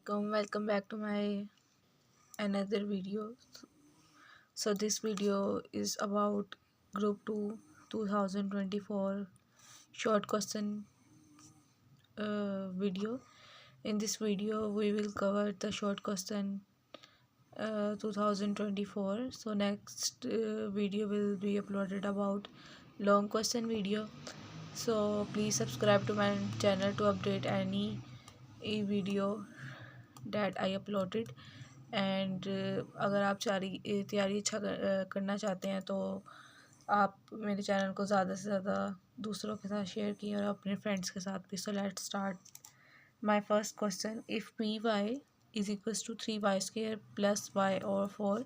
welcome back to my another video. So this video is about group 2 2024 short question video. In this video we will cover the short question 2024. So next video will be uploaded about long question video. So please subscribe to my channel to update any video that I uploaded. And अगर आप तैयारी अच्छा करना चाहते हैं तो आप मेरे चैनल को ज़्यादा से ज़्यादा दूसरों के साथ शेयर कीजिए और अपने फ्रेंड्स के साथ भी. So let's start my first question. If P Y is equals to 3y² plus Y और 4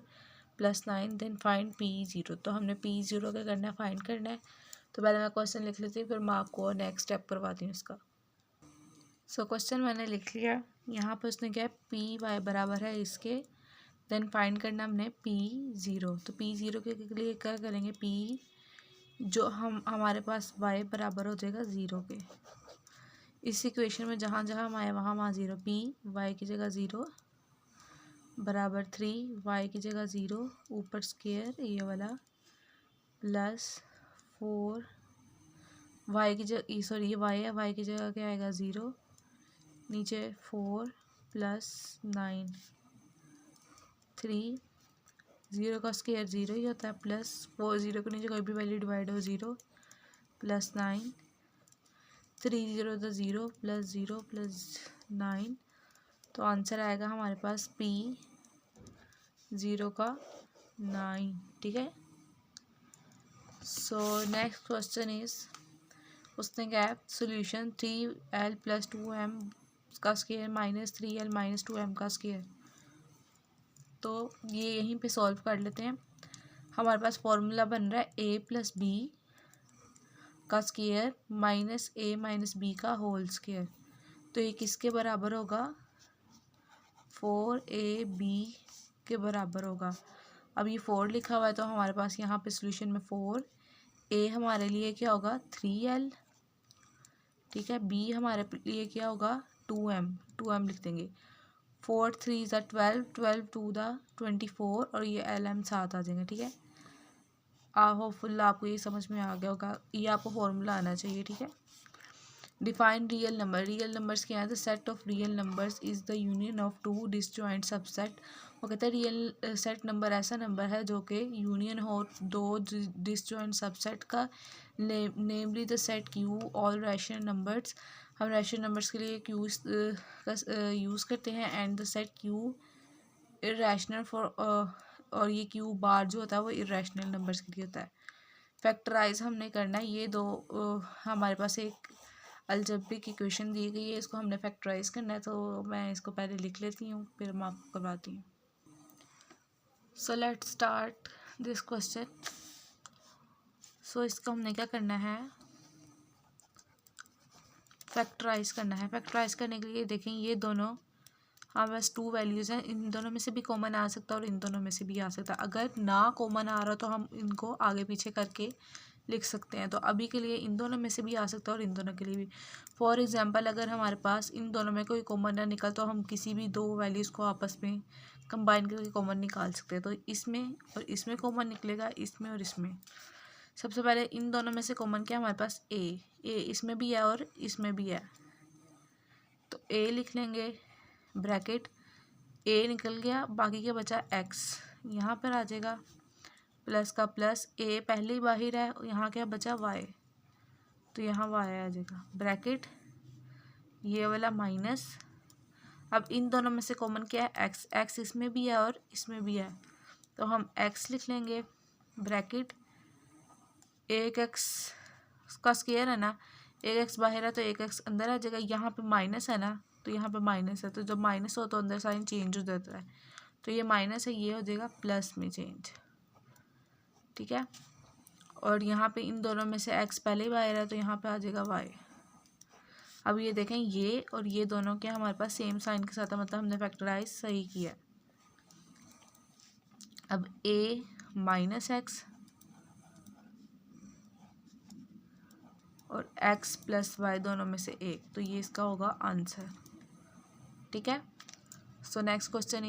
प्लस 9 देन फाइंड P0. तो हमने P0 क्या करना है, फाइंड करना है. तो पहले मैं क्वेश्चन लिख लेती हूँ, फिर मैं आपको नेक्स्ट स्टेप करवाती हूँ इसका. सो क्वेश्चन मैंने लिख लिया. यहाँ पर उसने क्या है, पी वाई बराबर है इसके, देन फाइंड करना हमने P0. तो P0 के लिए क्या करेंगे, P जो हमारे पास y बराबर हो जाएगा 0 के. इस इक्वेशन में जहाँ जहाँ हम आए वहाँ 0. P y की जगह 0 बराबर 3 y की जगह 0 ऊपर स्क्वायर ये वाला प्लस 4 y की जगह सॉरी ये y है, y की जगह क्या आएगा 0 नीचे 4 प्लस 9 3 0 का स्क्वायर 0 ही होता है प्लस 4 0 के नीचे कोई भी वैल्यू डिवाइड हो 0 प्लस 9 3 0 तो 0 प्लस 9. तो आंसर आएगा हमारे पास P0 का 9. ठीक है. सो नेक्स्ट क्वेश्चन इज, उसने क्या है, सोल्यूशन 3l प्लस 2m का square minus 3l minus 2m का स्क्वायर. तो ये यहीं पे सॉल्व कर लेते हैं. हमारे पास फॉर्मूला बन रहा है a प्लस बी का square minus a minus B का होल स्क्वायर. तो ये किसके बराबर होगा, 4ab के बराबर होगा. अब ये 4 लिखा हुआ है तो हमारे पास यहाँ पे सोल्यूशन में 4 a हमारे लिए क्या होगा 3l. ठीक है. b हमारे लिए क्या होगा 2m लिख देंगे. 4 3 ज़ा 12 12 2 दा 24 और ये lm साथ आ जाएंगे. ठीक है. होपफुल आपको ये समझ में आ गया होगा. ये आपको फॉर्मूला आना चाहिए. ठीक है. Define real number. Real numbers क्या है, the set of real numbers is the union of two disjoint subset. वो कहते हैं रियल सेट नंबर ऐसा नंबर है जो कि यूनियन हो दो डिसजॉइंट सबसेट का, namely the set Q all rational numbers. हम रैशनल नंबर्स के लिए क्यू यूज़ करते हैं and the set Q irrational for, और ये क्यू बार जो होता है वो इरैशनल नंबर्स के लिए होता है. फैक्टराइज हमने करना है. ये दो हमारे पास एक अलजेब्रिक इक्वेशन दी गई है, इसको हमने फैक्टराइज करना है. तो मैं इसको पहले लिख लेती हूँ फिर मैं आपको करवाती हूँ. So let's start this question. So इसको हमने क्या करना है, फैक्टराइज करना है. फैक्टराइज करने के लिए देखें ये दोनों हमारे पास 2 वैल्यूज़ हैं. इन दोनों में से भी कॉमन आ सकता है और इन दोनों में से भी आ सकता है. अगर ना कॉमन आ रहा तो हम इनको आगे पीछे करके लिख सकते हैं. तो अभी के लिए इन दोनों में से भी आ सकता है और इन दोनों के लिए भी. फॉर एग्जांपल अगर हमारे पास इन दोनों में कोई कॉमन ना निकल तो हम किसी भी 2 वैल्यूज़ को आपस में कंबाइन करके कॉमन निकाल सकते हैं. तो इसमें और इसमें कॉमन निकलेगा, इसमें और इसमें. सबसे पहले इन दोनों में से कॉमन क्या है हमारे पास, ए इसमें भी है और इसमें भी है. तो ए लिख लेंगे ब्रैकेट, ए निकल गया, बाकी क्या बचा एक्स, यहाँ पर आ जाएगा प्लस का प्लस, ए पहले ही बाहर है, यहाँ क्या बचा वाई, तो यहाँ वाई आ जाएगा ब्रैकेट, ये वाला माइनस. अब इन दोनों में से कॉमन क्या है एक्स, एक्स इसमें भी है और इसमें भी है तो हम एक्स लिख लेंगे ब्रैकेट. एक एक्स का स्क्वायर है ना, एक एक्स बाहर है तो एक एक्स अंदर आ जाएगा. यहाँ पे माइनस है ना तो यहाँ पे माइनस है, तो जब माइनस हो तो अंदर साइन चेंज हो जाता है. तो ये माइनस है, ये हो जाएगा प्लस में चेंज. ठीक है. और यहाँ पे इन दोनों में से एक्स पहले ही बाहर है तो यहाँ पे आ जाएगा वाई. अब ये देखें ये और ये दोनों के हमारे पास सेम साइन के साथ है, मतलब हमने फैक्टराइज सही किया. अब ए माइनस एक्स और x प्लस वाई दोनों में से एक, तो ये इसका होगा आंसर. ठीक है. So next question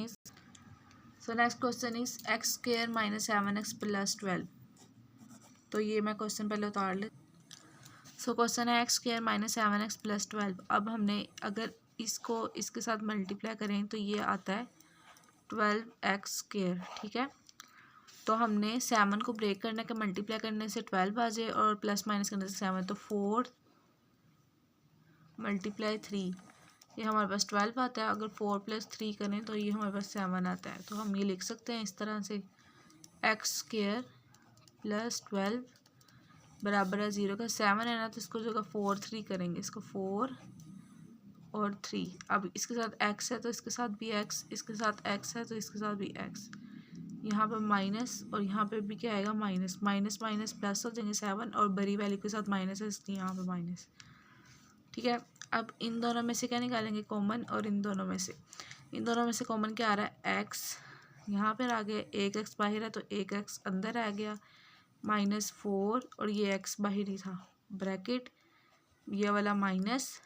is x square minus 7x plus 12। तो ये मैं क्वेश्चन पहले उतार ले। सो क्वेश्चन है x square minus 7x plus 12। अब हमने अगर इसको इसके साथ मल्टीप्लाई करें तो ये आता है 12x स्क्वायर, ठीक है। तो हमने 7 को ब्रेक करने का मल्टीप्लाई करने से 12 आ जाए और प्लस माइनस करने से 7, तो 4 मल्टीप्लाई 3 ये हमारे पास 12 आता है। अगर 4 प्लस 3 करें तो ये हमारे पास 7 आता है। तो हम ये लिख सकते हैं इस तरह से, एक्स स्क्वायर प्लस 12 बराबर है 0 का। 7 है ना, तो इसको जगह 4 3 करेंगे, इसको 4 और 3। अब इसके साथ x है तो इसके साथ भी x, इसके साथ x है तो इसके साथ भी x। यहाँ पे माइनस और यहाँ पे भी क्या आएगा, माइनस। माइनस माइनस प्लस हो जाएंगे 7 और बड़ी वैल्यू के साथ माइनस है इसलिए यहाँ पे माइनस, ठीक है। अब इन दोनों में से क्या निकालेंगे, कॉमन। और इन दोनों में से कॉमन क्या आ रहा है, x यहाँ पर आ गया, एक x बाहर है तो एक x अंदर आ गया, -4 और ये x बाहर ही था, ब्रैकेट ये वाला माइनस,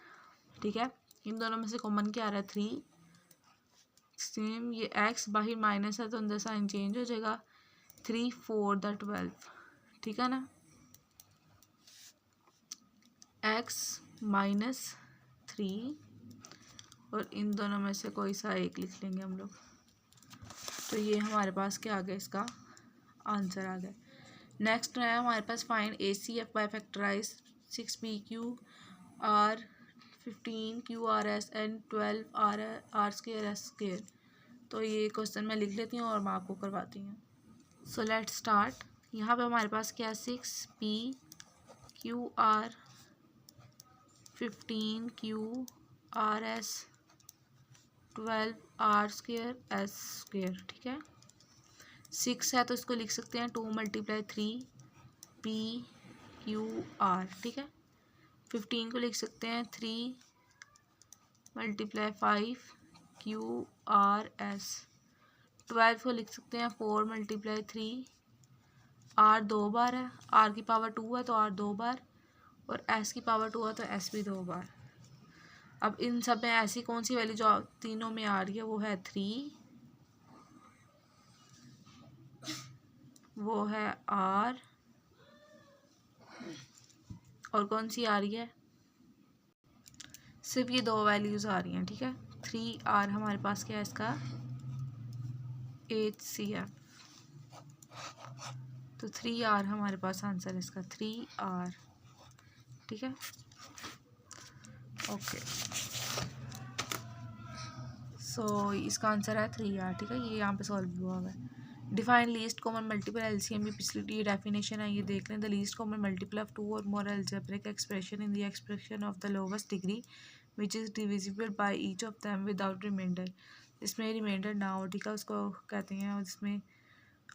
ठीक है। इन दोनों में से कॉमन क्या आ रहा है, 3। सेम ये x बाहर माइनस है तो अंदर साइन चेंज हो जाएगा, 3 4 12, ठीक है ना। x -3 और इन दोनों में से कोई सा एक लिख लेंगे हम लोग। तो ये हमारे पास क्या आ गया, इसका आंसर आ गया। नेक्स्ट है हमारे पास find ACF by factorise 6PQ R 15 QRS and 12 R square S square. तो ये क्वेश्चन मैं लिख लेती हूँ और मैं आपको करवाती हूँ। So let's start. यहाँ पे हमारे पास क्या है, 6PQR 15 QRS 12 R square S square, ठीक है। 6 है तो इसको लिख सकते हैं 2 × 3 PQR, ठीक है। 15 को लिख सकते हैं 3 × 5 QRS। 12 को लिख सकते हैं 4 × 3, R 2 बार है, R की पावर 2 है तो R 2 बार, और S की पावर 2 है तो S भी 2 बार। अब इन सब में ऐसी कौन सी वैल्यू जो तीनों में आ रही है, वो है 3, वो है R, और कौन सी आ रही है, सिर्फ ये 2 वैल्यूज आ रही हैं, ठीक है। 3R हमारे पास क्या है, इसका HCF। तो 3R हमारे पास आंसर है इसका, 3R, ठीक है। ओके, सो इसका आंसर है 3R, ठीक है। ये यहाँ पे सॉल्व हुआ हुआ है। Define least common multiple LCM भी पिछली डेफिनेशन है, ये देख लें। The least common multiple of 2 और more algebraic expression in the expression of the lowest degree which is divisible by each of them without reminder. इसमें रिमाइंडर ना हो, ठीक है, उसको कहते हैं। और इसमें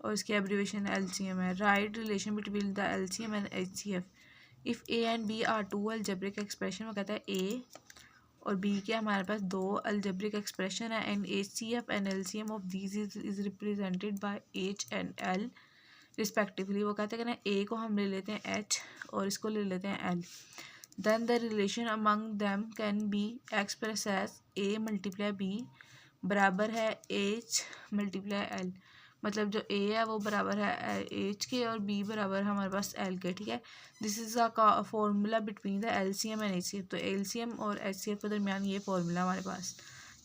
और इसकी एब्रीविएशन एलसीएम है। Right relation between the LCM and HCF. If A and B are 2 algebraic expression, वो कहता है ए और बी के हमारे पास 2 अलजेब्रिक एक्सप्रेशन है, and HCF and LCM of these is represented by H and L respectively. वो कहते हैं कि ना ए को हम ले लेते हैं H और इसको ले लेते हैं L। Then the relation among them can be express as A × B बराबर है H × L। मतलब जो A है वो बराबर है H के और B बराबर हमारे पास L के, ठीक है। This is a formula between the LCM and HCF। तो LCM और HCF के दरमियान ये फॉर्मूला हमारे पास,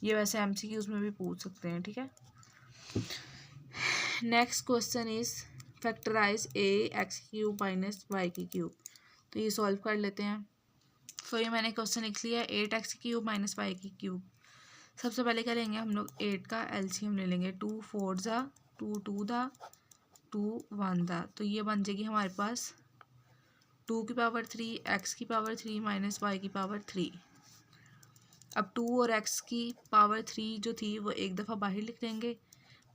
ये वैसे MCQs में भी पूछ सकते हैं, ठीक है। Next question is factorise AX³ - YQ³। तो ये सॉल्व कर लेते हैं। तो ये मैंने क्वेश्चन लिख लिया, 8x³ - YQ³। सबसे पहले क्या लेंगे हम लोग, 8 का LCM ले लेंगे। 2 4 ज़ा 2 2 दा 2 1 दा, तो ये बन जाएगी हमारे पास 2 की पावर 3 x की पावर 3 - y की पावर 3। अब 2 और x की पावर 3 जो थी वो एक दफ़ा बाहर लिख देंगे,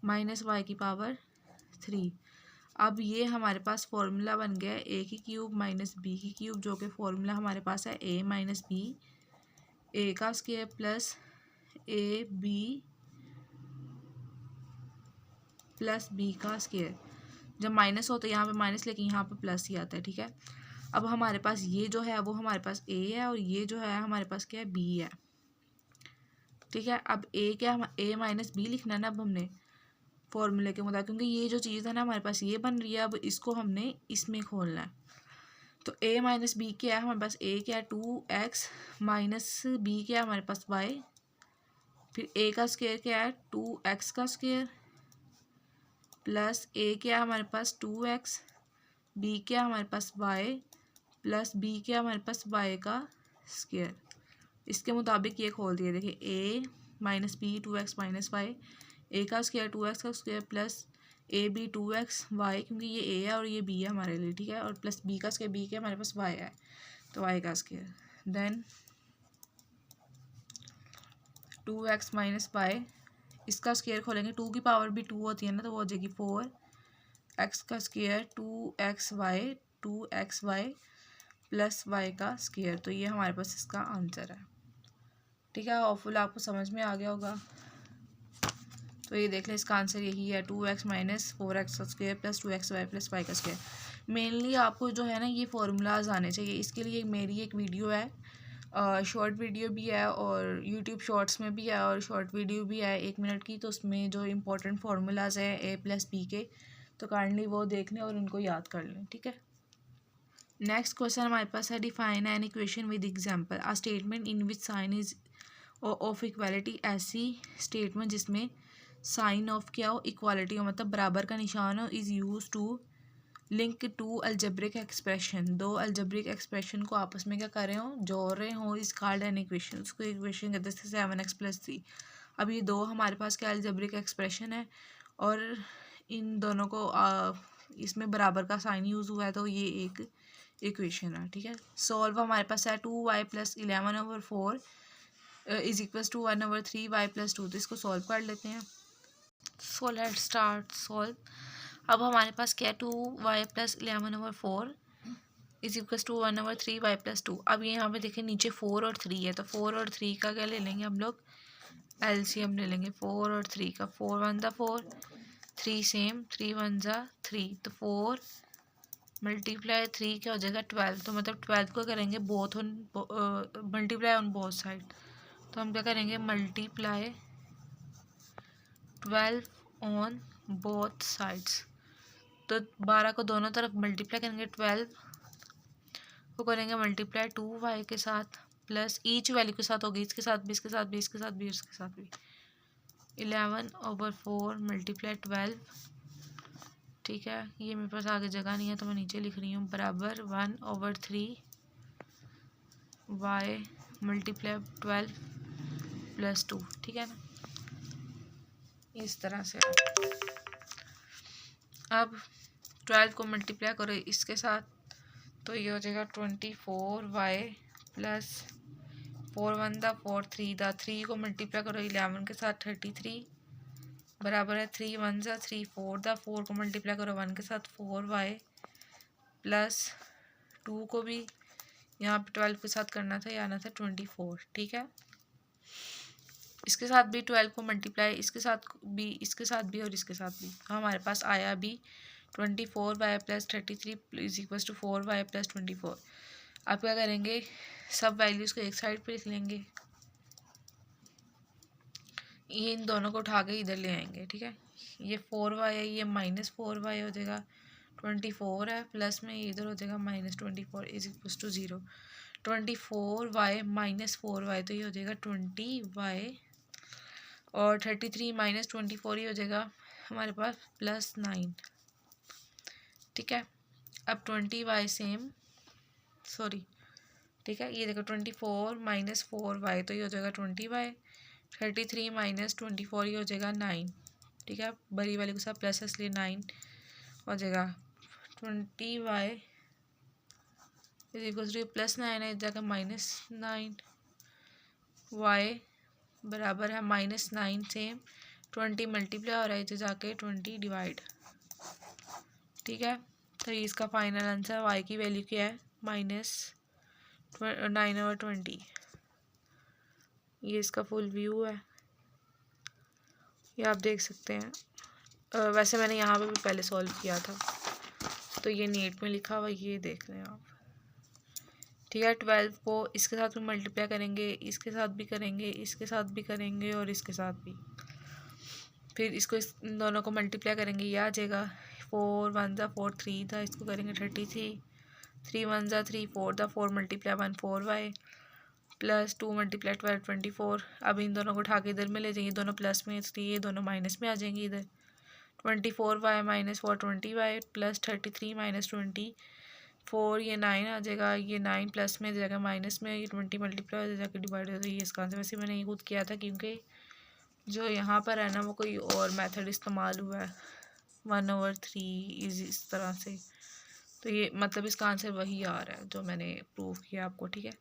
-y की पावर 3। अब ये हमारे पास फॉर्मूला बन गया है A³ - B³, जो कि फॉर्मूला हमारे पास है A - B A का square plus AB plus B का स्क्वायर। जब माइनस हो तो यहाँ पे माइनस, लेकिन यहाँ पे प्लस ही आता है, ठीक है। अब हमारे पास ये जो है वो हमारे पास A है और ये जो है हमारे पास क्या है, B है। ठीक है, अब ए क्या, ए माइनस बी लिखना है ना अब हमने फॉर्मूले के मुताबिक, क्योंकि ये जो चीज़ है ना हमारे पास ये बन रही है, अब इसको हमने इसमें खोलना है। तो ए माइनस बी क्या है हमारे पास, ए क्या है 2x माइनस बी क्या है हमारे पास y, फिर ए का स्क्वायर क्या है 2x का स्क्वायर प्लस ए क्या है हमारे पास 2x, बी क्या है हमारे पास y प्लस बी क्या है हमारे पास y का स्क्वायर। इसके मुताबिक ये खोल दिए, देखिए A minus B 2x minus Y, A का स्क्वायर 2x का square plus A B 2x Y, क्योंकि ये ए है और ये बी है हमारे लिए, ठीक है, और प्लस बी का स्क्वायर, बी के हमारे पास वाई है तो वाई का square, then 2x minus Y, इसका स्क्वायर खोलेंगे, 2 की पावर भी 2 होती है ना, तो वो हो जाएगी 4x का स्क्वायर 2xy प्लस वाई का स्क्वायर। तो ये हमारे पास इसका आंसर है, ठीक है। होपफुल आपको समझ में आ गया होगा। तो ये देख लें, इसका आंसर यही है 2x माइनस 4x का square plus 2xy plus Y का स्क्वायर। मेनली आपको जो है ना ये फार्मूलाज आने चाहिए, इसके लिए मेरी एक वीडियो है, शॉर्ट वीडियो भी है और यूट्यूब शॉर्ट्स में भी है और शॉर्ट वीडियो भी है 1 मिनट की, तो उसमें जो इंपॉर्टेंट फार्मूलाज हैं a प्लस बी के, तो काइंडली वो देख लें और उनको याद कर लें, ठीक है। नेक्स्ट क्वेश्चन हमारे पास है, define an equation with example, a statement in which sign is of equality, ऐसी स्टेटमेंट जिसमें साइन ऑफ क्या हो, इक्वालिटी हो, मतलब बराबर का निशान हो, is use to link two algebraic expression, दो अलजेब्रिक एक्सप्रेशन को आपस में क्या कर रहे हो, जोड़ रहे हो, इस कॉल्ड एन इक्वेशन, उसको इक्वेशन कहते हैं 7x + 3। अब ये दो हमारे पास क्या अलजेब्रिक एक्सप्रेशन है और इन दोनों को इसमें बराबर का साइन यूज़ हुआ है, तो ये एक इक्वेशन है, ठीक है। सॉल्व हमारे पास है 2y + 11/4 is equal to 1/3y + 2, तो इसको सॉल्व कर लेते हैं। So let start solve. अब हमारे पास क्या है 2y + 11/4 is equal to 1/3y + 2। अब यहाँ पे देखें नीचे 4 और 3 है, तो 4 और 3 का क्या ले लेंगे हम लोग, एलसीएम ले लेंगे 4 और 3 का, 4 1 ज़ा 4, 3 सेम, 3 1 ज़ा 3, तो 4 मल्टीप्लाई 3 क्या हो जाएगा 12, तो मतलब 12 को करेंगे both on multiply on both side, तो हम क्या करेंगे मल्टीप्लाई 12 ऑन बोथ साइड्स, तो 12 को दोनों तरफ मल्टीप्लाई करेंगे, 12 को करेंगे मल्टीप्लाई 2y के साथ प्लस ईच वैल्यू के साथ होगी, इसके साथ भी, इसके साथ भी, इसके साथ भी, इसके साथ भी, 11/4 मल्टीप्लाई 12, ठीक है। ये मेरे पास आगे जगह नहीं है तो मैं नीचे लिख रही हूँ, बराबर 1/3 y मल्टीप्लाई 12 + 2, ठीक है ना, इस तरह से। अब 12 को मल्टीप्लाई करो इसके साथ, तो ये हो जाएगा 24y प्लस 4 1 दा 4 3 दा 3 को मल्टीप्लाई करो 11 के साथ 33 बराबर है 3 1 ज़ा 3 4 दा 4 को मल्टीप्लाई करो 1 के साथ 4y प्लस 2 को भी यहाँ पे 12 के साथ करना था, ये आना था 24, ठीक है। इसके साथ भी 12 को मल्टीप्लाई, इसके साथ भी, इसके साथ भी और इसके साथ भी, हमारे पास आया भी 24y + 33 is equal to 4y + 24। आप क्या करेंगे, सब वैल्यूज़ को एक साइड पे लिख लेंगे, ये इन दोनों को उठा के इधर ले आएंगे, ठीक है। ये 4y है, ये -4y हो जाएगा, 24 है प्लस में, इधर हो जाएगा -24 is equal to 0, 24y - 4y, तो ये हो जाएगा 20y और 33 - 24 ही हो जाएगा हमारे पास +9, ठीक है। अब 20y सेम, सॉरी, ठीक है, ये देखो 24 - 4y, तो ये हो जाएगा 20y, 33 - 24 ये हो जाएगा 9, ठीक है। बड़ी वाले के साथ प्लस है इसलिए 9 हो जाएगा, 20y इज इक्वल टू +9 है, जाएगा -9, y बराबर है -9 सेम, 20 मल्टीप्लाई हो रहा है, तो जाके 20 डिवाइड, ठीक है। तो ये इसका फाइनल आंसर y की वैल्यू क्या है, -9/20। ये इसका फुल व्यू है, ये आप देख सकते हैं। वैसे मैंने यहाँ पे भी पहले सॉल्व किया था, तो ये नीट में लिखा हुआ, ये देख लें आप, ठीक है। 12 को इसके साथ भी मल्टीप्लाई करेंगे, इसके साथ भी करेंगे, इसके साथ भी करेंगे और इसके साथ भी। फिर इसको इन दोनों को मल्टीप्लाई करेंगे, ये आ जाएगा 4 1 ज़ा 4 3 था, इसको करेंगे 33, 3 1 ज़ा 3 4 था, 4 × 1 4y प्लस 2 × 12 24। अब इन दोनों को उठा के इधर में ले जाएंगे, दोनों प्लस में, इसलिए ये दोनों माइनस में आ जाएंगे। इधर 24y - 4 20y प्लस 33 - 24, ये 9 आ जाएगा, ये 9 प्लस में जाएगा माइनस में, ये 20 मल्टीप्लाई हो जाकर डिवाइड हो जाएगी इसका आंसर। वैसे मैंने ये खुद किया था क्योंकि जो यहाँ पर है ना वो कोई और मेथड इस्तेमाल हुआ है, 1/3 इस तरह से, तो ये मतलब इसका आंसर वही आ रहा है जो मैंने प्रूव किया आपको। ठीक है।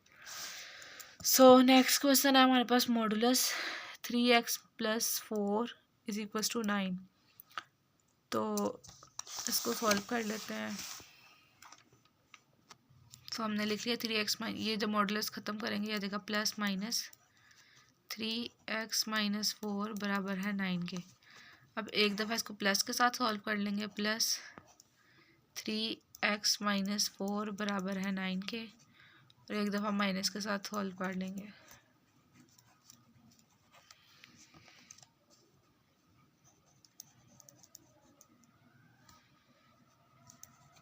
सो नेक्स्ट क्वेश्चन है हमारे पास मॉडुलस 3x + 4 = 9। तो इसको सॉल्व कर लेते हैं। तो हमने लिख लिया 3x ये जब मॉडुलस ख़त्म करेंगे, आ जाएगा +-3x - 4 बराबर है 9 के। अब एक दफ़ा इसको प्लस के साथ सॉल्व कर लेंगे, +3x - 4 बराबर है 9 के, और एक दफ़ा माइनस के साथ सॉल्व कर लेंगे।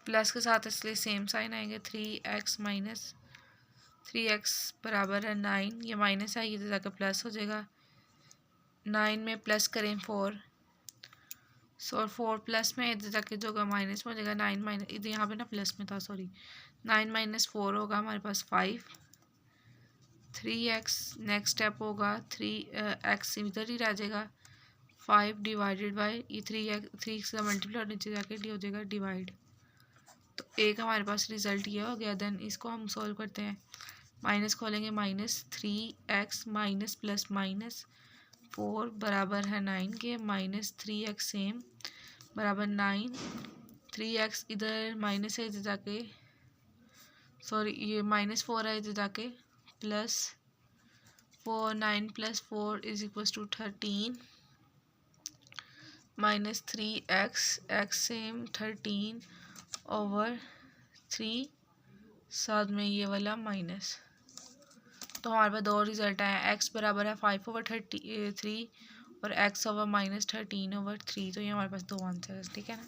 प्लस के साथ इसलिए सेम साइन आएंगे, 3x बराबर है 9, ये माइनस है, ये तो जाकर प्लस हो जाएगा। 9 में प्लस करें 4, और 4 प्लस में इधर जाके जो होगा माइनस में हो जाएगा। 9 माइनस, इधर यहाँ पे ना प्लस में था, सॉरी। 9 - 4 होगा हमारे पास 5। 3x नेक्स्ट स्टेप होगा, 3x इधर ही रह जाएगा, 5 डिवाइडेड बाई ये 3 से मल्टीप्लाई, नीचे जाके हो जाएगा डिवाइड। तो एक हमारे पास रिजल्ट ये हो गया। देन इसको हम सॉल्व करते हैं, माइनस खोलेंगे, -3x - +- 4 बराबर है 9 के, -3x सेम बराबर 9, 3x इधर माइनस है, इधर जाके सॉरी ये -4 है, इधर जाके +4, 9 + 4 = 13, -3x x सेम 13/3, साथ में ये वाला माइनस। तो हमारे पास दो रिजल्ट आए, x बराबर है 5/3 और x ओवर -13/3। तो ये हमारे पास दो आंसर है। ठीक है ना,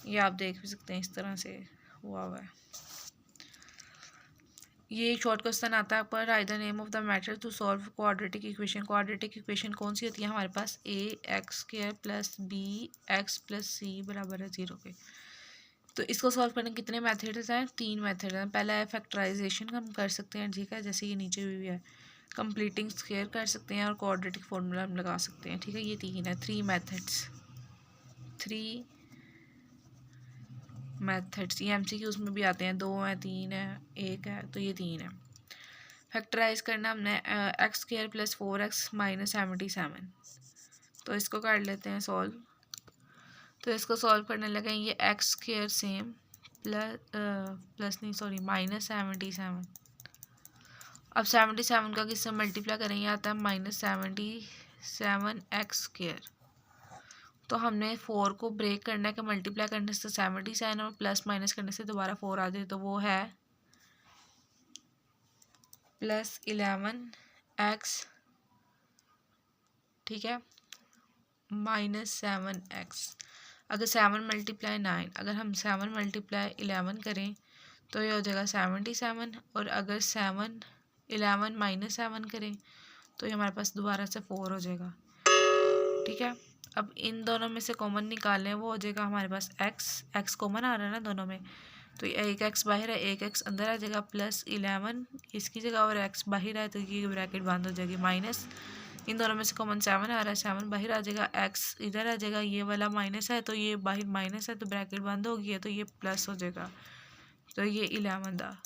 ये आप देख भी सकते हैं, इस तरह से हुआ हुआ है। ये एक शॉर्ट क्वेश्चन आता है पर right the name of the method to solve quadratic equation. Quadratic equation कौन सी होती है हमारे पास, ax² + bx + c बराबर है 0 के। तो इसको सॉल्व करने के कितने मेथड्स हैं, 3 मेथड हैं। पहला है फैक्टराइजेशन, हम कर सकते हैं, ठीक है, जैसे ये नीचे भी है। कंप्लीटिंग स्क्वायर कर सकते हैं और क्वाड्रेटिक फॉर्मूला हम लगा सकते हैं। ठीक है, ये 3 है, 3 मेथड्स। ये MCQs में भी आते हैं, 2 है, 3 है, 1 है, तो ये 3 है। फैक्टराइज करना हमने x² + 4x - 77। तो इसको कर लेते हैं सॉल्व। तो इसको सॉल्व करने लगे, ये x² सेम प्लस नहीं सॉरी -77। अब 77 का किससे मल्टीप्लाई करेंगे, आता है -77x²। तो हमने 4 को ब्रेक करना है कि मल्टीप्लाई करने से 77 और प्लस माइनस करने से दोबारा 4 आ जाए, तो वो है +11x, ठीक है, -7x। अगर 7 × 9, अगर हम 7 × 11 करें तो ये हो जाएगा 77, और अगर 7 11 - 7 करें तो ये हमारे पास दोबारा से 4 हो जाएगा। ठीक है, अब इन दोनों में से कॉमन निकालें, वो हो जाएगा हमारे पास x कॉमन आ रहा है ना दोनों में, तो एक x बाहर है, एक x अंदर आ जाएगा, +11 इसकी जगह और x बाहर है, तो ये ब्रैकेट बंद हो जाएगी, माइनस इन दोनों में से कॉमन 7 आ रहा है, 7 बाहर आ जाएगा, x इधर आ जाएगा, ये वाला माइनस है तो ये बाहर माइनस है, तो ब्रैकेट बंद हो गया, तो ये प्लस हो जाएगा, तो ये 11 था,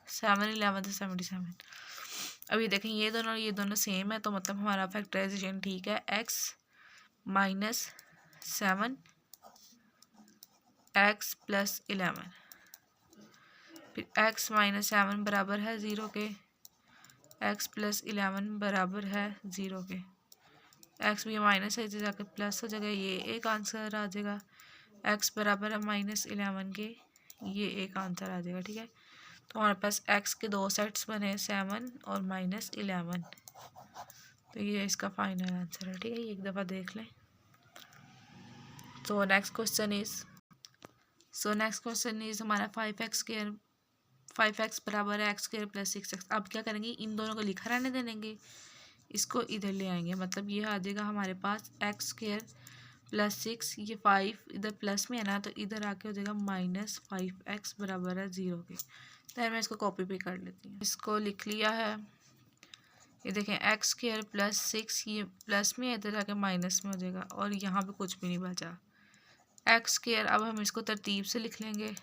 7 11 था 77। अभी देखें ये दोनों सेम है, तो मतलब हमारा फैक्टराइजेशन ठीक है। x - 7 x + 11, फिर x - 7 बराबर है 0 के, x + 11 बराबर है 0 के, x भी माइनस है, इसे जाकर प्लस हो जाएगा, ये एक आंसर आ जाएगा। x बराबर है -11 के, ये एक आंसर आ जाएगा। ठीक है, तो हमारे पास x के दो सेट्स बने 7 और -11। तो ये इसका फाइनल आंसर है। ठीक है, ये एक दफ़ा देख लें। तो नेक्स्ट क्वेश्चन इज हमारा 5x बराबर है x² + 6x। अब क्या करेंगे, इन दोनों को लिखा रहने देंगे, इसको इधर ले आएंगे, मतलब ये आ जाएगा हमारे पास x² + 6, ये 5 इधर प्लस में है ना, तो इधर आके हो जाएगा -5x बराबर है 0 के। तो मैं इसको कॉपी पे कर लेती हूँ, इसको लिख लिया है। ये देखें x² + 6 ये प्लस में है, इधर जाके माइनस में हो जाएगा और यहाँ पे कुछ भी नहीं बचा x²। अब हम इसको तरतीब से लिख लेंगे।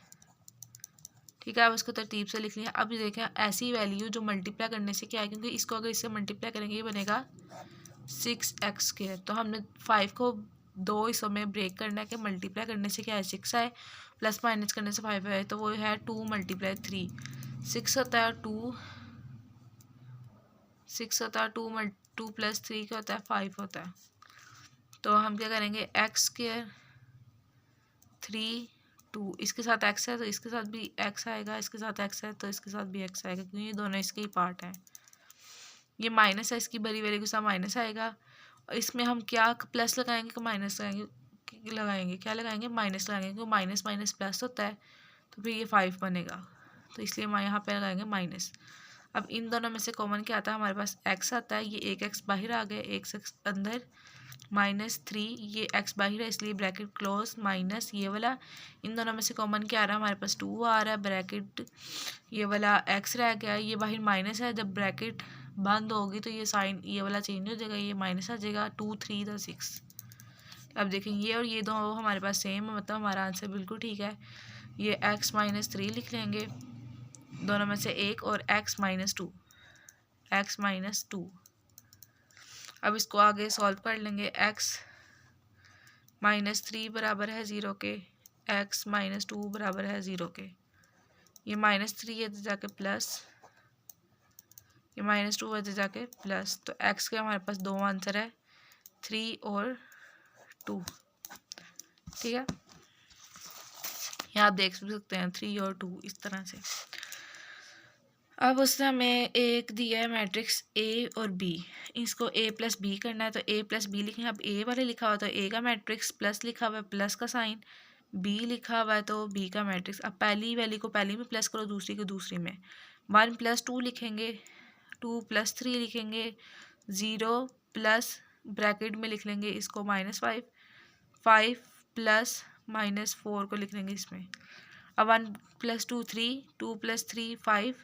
ठीक है, अब इसको तरतीब से लिख लिया। अब ये देखें ऐसी वैल्यू जो मल्टीप्लाई करने से क्या है, क्योंकि इसको अगर इससे मल्टीप्लाई करेंगे ये बनेगा 6x²। तो हमने 5 को 2 हिस्सों में ब्रेक करना है कि मल्टीप्लाई करने से क्या है 6 आए, प्लस माइनस करने से 5 आए, तो वो है 2 × 3 6 होता है। 2 + 3 क्या होता है 5 होता है। तो हम क्या करेंगे x² 3 2, इसके साथ x है तो इसके साथ भी x आएगा, इसके साथ x है तो इसके साथ भी x आएगा, क्योंकि ये दोनों इसके ही पार्ट हैं। ये माइनस है, इसकी बड़ी वैल्यू के साथ माइनस आएगा, और इसमें हम क्या प्लस लगाएंगे कि माइनस लगाएंगे, क्या लगाएंगे माइनस लगाएंगे, क्योंकि माइनस माइनस प्लस होता है, तो फिर ये 5 बनेगा, तो इसलिए हम यहाँ पे लगाएंगे माइनस। अब इन दोनों में से कॉमन क्या आता है, हमारे पास x आता है, ये एक x बाहर आ गया, एक x अंदर, -3 ये x बाहर है इसलिए ब्रैकेट क्लोज, माइनस ये वाला, इन दोनों में से कॉमन क्या आ रहा है, हमारे पास 2 आ रहा है, ब्रैकेट ये वाला x रह गया, ये बाहर माइनस है, जब ब्रैकेट बंद होगी तो ये साइन ये वाला चेंज हो जाएगा, ये माइनस आ जाएगा, 2 3 तो 6। अब देखें ये और ये दो हमारे पास सेम है, मतलब हमारा आंसर बिल्कुल ठीक है। ये x - 3 लिख लेंगे, दोनों में से एक, और x - 2। अब इसको आगे सॉल्व कर लेंगे। x - 3 बराबर है 0 के, x - 2 बराबर है 0 के। ये -3 है तो जाके प्लस, ये -2 है तो जाके प्लस, तो x के हमारे पास दो आंसर है 3 और 2। ठीक है, यहाँ आप देख सकते हैं 3 और 2 इस तरह से। अब उसने हमें एक दिया है मैट्रिक्स A और B, इसको A + B करना है, तो A + B लिखेंगे। अब A वाले लिखा हुआ तो A का मैट्रिक्स, प्लस लिखा हुआ है प्लस का साइन, B लिखा हुआ है तो B का मैट्रिक्स। अब पहली वैल्यू को पहली में प्लस करो, दूसरी को दूसरी में। 1 + 2 लिखेंगे, 2 + 3 लिखेंगे, 0 प्लस ब्रैकेट में लिख लेंगे इसको -5, 5 प्लस -4 को लिख लेंगे इसमें। अब 1 + 2 3, 2 + 3 5,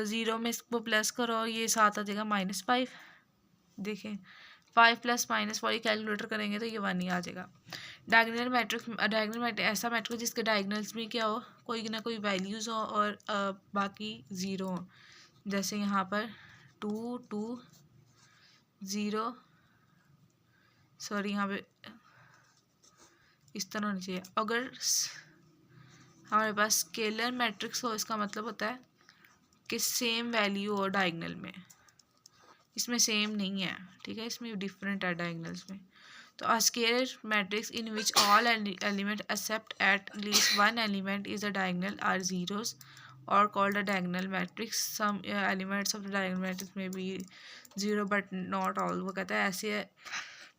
0 में इसको प्लस करो, ये 7 आ जाएगा -5। देखें 5 + -4 ये कैलकुलेटर करेंगे तो ये 1 ही आ जाएगा। डायगोनल मैट्रिक्स ऐसा मैट्रिक्स जिसके डायगोनल्स में क्या हो, कोई ना कोई वैल्यूज़ हो और बाकी 0 हो। जैसे यहाँ पर 2 2 0, सॉरी यहाँ पे इस तरह होनी चाहिए। अगर हमारे पास स्केलर मैट्रिक्स हो, इसका मतलब होता है कि सेम वैल्यू हो डायगोनल में, इसमें सेम नहीं है। ठीक है, इसमें डिफरेंट है डायगोनल्स में। तो a scalar matrix in which all element except at least one element is a diagonal are zeros और called a diagonal matrix. Some elements of the diagonal matrix में बी 0 बट नॉट ऑल। वो कहता है ऐसे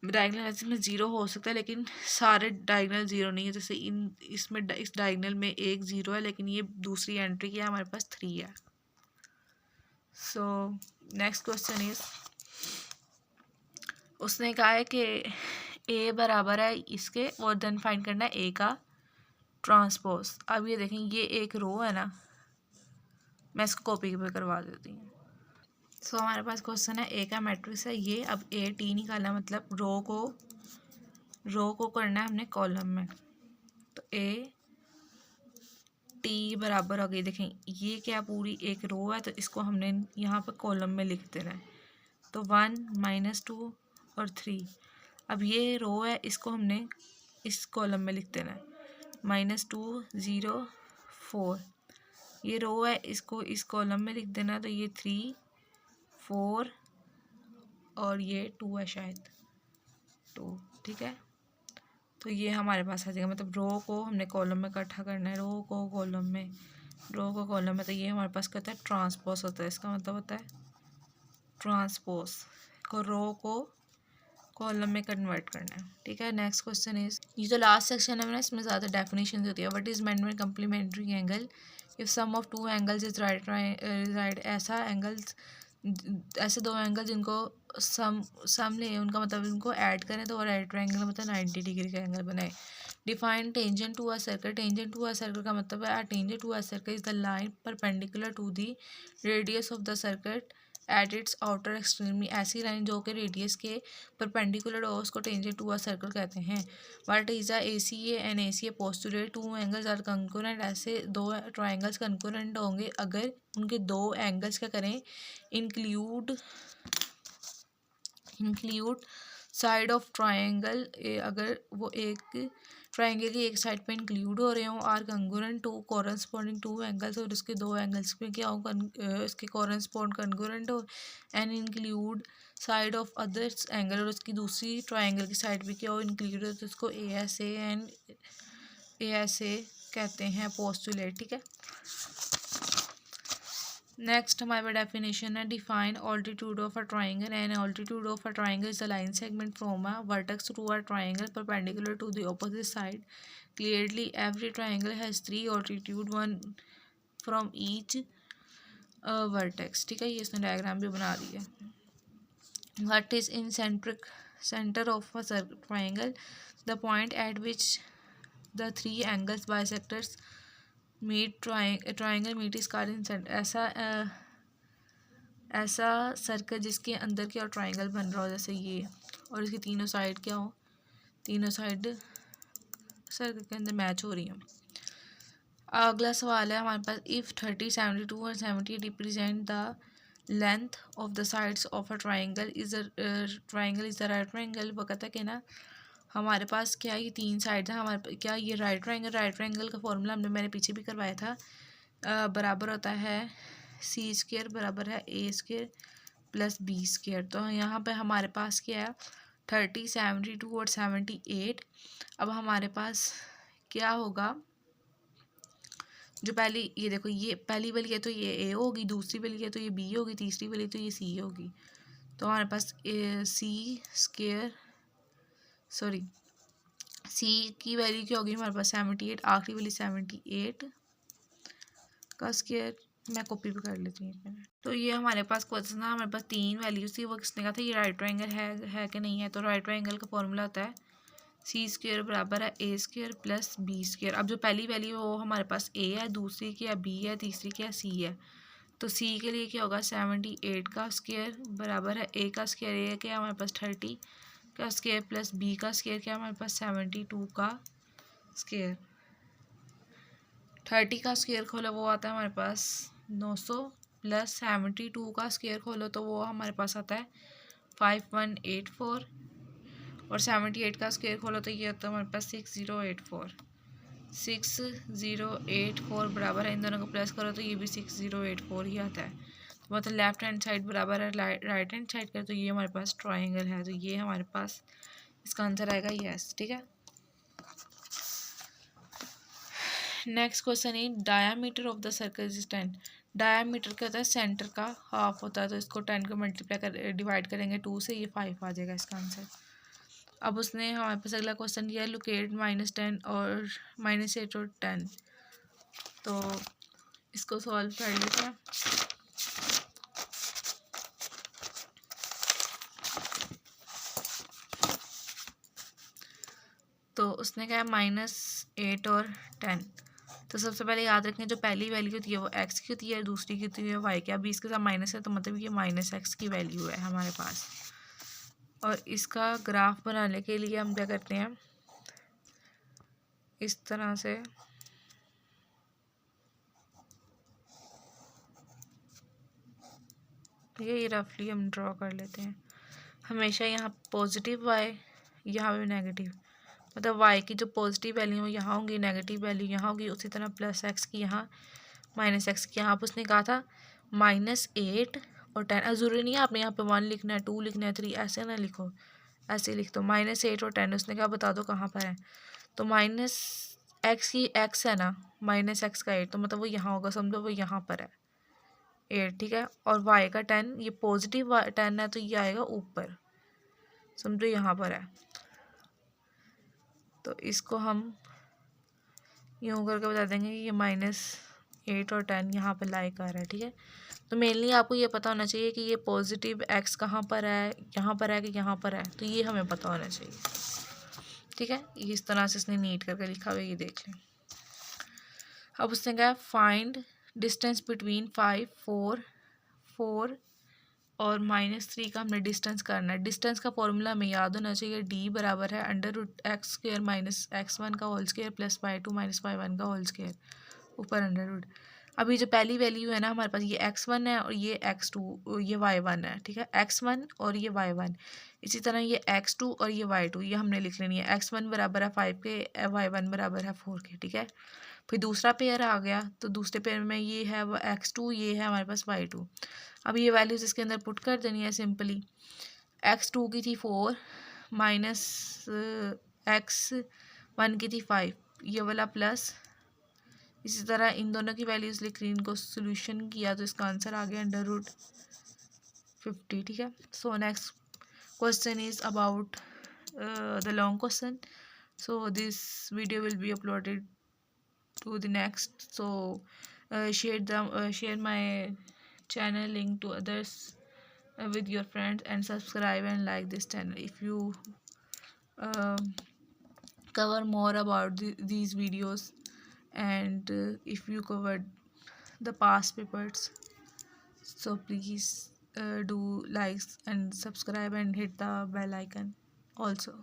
diagonal matrix में 0 हो सकता है लेकिन सारे डायगोनल 0 नहीं है। जैसे इसमें इस डायगोनल में एक 0 है लेकिन ये दूसरी एंट्री की है हमारे पास 3 है। सो नेक्स्ट क्वेश्चन इज, उसने कहा है कि A बराबर है इसके और देन फाइंड करना है A का ट्रांसपोज। अब ये देखें ये एक रो है ना, मैं इसको कॉपी पे करवा देती हूँ। सो हमारे पास क्वेश्चन है A का मैट्रिक्स है ये। अब AT निकालना मतलब रो को करना है हमने कॉलम में, तो AT बराबर हो गई। देखें ये क्या पूरी एक रो है तो इसको हमने यहाँ पर कॉलम में लिख देना है, तो 1 -2 और 3। अब ये रो है इसको हमने इस कॉलम में लिख देना है, -2 0 4। ये रो है इसको इस कॉलम में लिख देना है, तो ये 3 4 और ये 2 है शायद 2। ठीक है, तो ये हमारे पास आ जाएगा। मतलब रो को हमने कॉलम में इकट्ठा करना है, रो को कॉलम में रो का कॉलम है तो ये हमारे पास कहता है ट्रांसपोज होता है, इसका मतलब होता है ट्रांसपोज को रो को कॉलम में कन्वर्ट करना है। ठीक है, नेक्स्ट क्वेश्चन इज, ये जो लास्ट सेक्शन है ना इसमें ज़्यादा डेफिनेशन होती है। What is meant by complementary angle? If sum of two angles is right, ऐसा एंगल्स, ऐसे दो एंगल जिनको सम ले उनका मतलब उनको ऐड करें तो राइट ट्रायंगल मतलब 90 डिग्री का एंगल बनाए। Define tangent to a circle, tangent to a circle का मतलब है tangent to a circle is the line perpendicular to the radius of the circle at its outer extremity, ऐसी line जो कि radius के perpendicular हो उसको टेंजेंट टू अ सर्कल कहते हैं। What is a ACA and ACA postulate, two angles are concurrent, ऐसे दो ट्राइंगल्स कंकरेंट होंगे अगर उनके दो एंगल्स क्या करें, इंक्लूड साइड ऑफ ट्राइंगल, अगर वो एक ट्राइंगल की एक साइड पे इंक्लूड हो रहे हों, are congruent to corresponding to angles, और उसके दो एंगल्स पे क्या हो इसके कॉरेस्पॉन्ड कंगुरेंट हो, and include side of others angle, और उसकी दूसरी ट्राइंगल की साइड पे क्या हो इंक्लूड हो, तो उसको ASA एंड ASA कहते हैं पोस्टुलेट। ठीक है, नेक्स्ट हमारे पास डेफिनेशन है, define altitude of a triangle, and altitude of a triangle is the line segment from a vertex to a triangle perpendicular to the opposite side. Clearly every triangle has 3 altitude, one from each vertex. ठीक है, ये इसने diagram भी बना दी है। What is incentre of a triangle? The point at which the 3 angles bisectors meet triangle meet is called in centre, ऐसा circle जिसके अंदर क्या ट्राइंगल बन रहा हो जैसे ये, और इसकी तीनों साइड क्या हो, तीनों साइड सर्कल के अंदर मैच हो रही हैं। अगला सवाल है हमारे पास, इफ़ 30, 72 और 70 represent the length of the sides of a triangle is triangle is the right triangle. वो कहता है कि ना हमारे पास क्या ये 3 साइड्स हैं, हमारे क्या ये राइट ट्राइंगल का फॉर्मूला मैंने पीछे भी करवाया था, बराबर होता है सी स्क्वायर बराबर है ए स्क्वायर प्लस बी स्क्वायर। तो यहाँ पे हमारे पास क्या है 30, 72 और 78। अब हमारे पास क्या होगा, जो पहली ये देखो, ये पहली वाली है तो ये ए होगी, दूसरी वाली है तो ये बी होगी, तीसरी वाली तो ये सी होगी। तो हमारे पास सी की वैल्यू क्या होगी हमारे पास 78, आखिरी वाली 78 का स्क्वायर, मैं कॉपी भी कर लेती हूँ एक मिनट। तो ये हमारे पास क्वेश्चन है, हमारे पास 3 वैल्यूज थी, वो किसने कहा था ये राइट ट्रायंगल है कि नहीं है। तो राइट ट्रायंगल का फॉर्मूला होता है सी स्क्वायर बराबर है ए स्क्वायर प्लस बी स्क्वायर। अब जो पहली वैल्यू है वो हमारे पास ए है, दूसरी क्या बी है, तीसरी क्या सी है। तो सी के लिए क्या होगा 78 का स्क्वायर बराबर है ए का स्क्वायर, ए क्या हमारे पास 30 का स्क्वायर प्लस बी का स्क्वायर क्या हमारे पास 72 का स्क्वायर। 30 का स्क्वायर खोलो वो आता है हमारे पास 900 प्लस 72 का स्क्वायर खोलो तो वो हमारे पास आता है 5184, और 78 का स्क्वायर खोलो तो ये होता है हमारे पास 6084 बराबर है, इन दोनों को प्लस करो तो ये भी 6084 ही आता है। तो मतलब लेफ्ट हैंड साइड बराबर है राइट हैंड साइड का, तो ये हमारे पास ट्राइंगल है, तो ये हमारे पास इसका आंसर आएगा यस। ठीक है, नेक्स्ट क्वेश्चन है diameter of the circle is 10। Diameter क्या होता है, सेंटर का हाफ होता है, तो इसको 10 को मल्टीप्लाई कर डिवाइड करेंगे 2 से, ये 5 आ जाएगा इसका आंसर। अब उसने हमारे पास अगला क्वेश्चन दिया है लोकेट -10 और -8 और 10, तो इसको सॉल्व कर लेते हैं। तो उसने कहा -8 और 10। तो सबसे पहले याद रखें जो पहली वैल्यू होती है वो x की होती है, दूसरी की होती है y की। अभी इसके साथ माइनस है तो मतलब ये -x की वैल्यू है हमारे पास। और इसका ग्राफ बनाने के लिए हम क्या करते हैं, इस तरह से ये रफली हम ड्रॉ कर लेते हैं। हमेशा यहाँ पॉजिटिव y, यहाँ भी नेगेटिव, मतलब y की जो पॉजिटिव वैल्यू है यहाँ होंगी, नेगेटिव वैल्यू यहाँ होगी, उसी तरह +x की यहाँ -x की यहाँ। पर उसने कहा था -8 और 10। ज़रूरी नहीं है आपने यहाँ पे 1 लिखना है, 2 लिखना है, 3, ऐसे ना लिखो, ऐसे लिख दो। -8 और 10 उसने कहा बता दो कहाँ पर है, तो एक्स की एक्स है ना, माइनस एक्स का 8, तो मतलब वो यहाँ होगा, समझो वो यहाँ पर है 8, ठीक है। और वाई का 10, ये पॉजिटिव 10 है तो ये आएगा ऊपर, समझो यहाँ पर है। तो इसको हम यूँ करके बता देंगे कि ये -8 और 10 यहाँ पर लाई कर रहा है, ठीक है। तो मेनली आपको ये पता होना चाहिए कि ये पॉजिटिव एक्स कहाँ पर है, यहाँ पर है कि यहाँ पर है, तो ये हमें पता होना चाहिए, ठीक है। इस तरह से इसने नीट करके लिखा हुआ है, ये देख लें। अब उसने कहा फाइंड डिस्टेंस बिटवीन 5, 4 और -3 का हमने डिस्टेंस करना है। डिस्टेंस का फॉर्मूला हमें याद होना चाहिए, डी बराबर है √x² माइनस x1 का whole square plus y2 minus y1 का होल स्क्वायर ऊपर √। अभी जो पहली वैल्यू है ना हमारे पास, ये x1 है और ये x2, ये y1 है, ठीक है। x1 और ये y1, इसी तरह ये x2 और ये y2, ये हमने लिख लेनी है। x1 बराबर है 5 के, y1 बराबर है 4 के, ठीक है। फिर दूसरा पेयर आ गया, तो दूसरे पेयर में ये है x2, ये है हमारे पास y2। अब ये वैल्यूज़ इसके अंदर पुट कर देनी है सिंपली। x2 की थी 4 माइनस x1 की थी 5, ये वाला प्लस, इसी तरह इन दोनों की वैल्यूज़ लिख ली, इनको सोल्यूशन किया तो इसका आंसर आ गया √50, ठीक है। So next question is about the long question, so this video will be uploaded to the next, so share my channel link to others with your friends, and subscribe and like this channel if you cover more about these videos, and if you covered the past papers, so please do likes and subscribe and hit the bell icon also.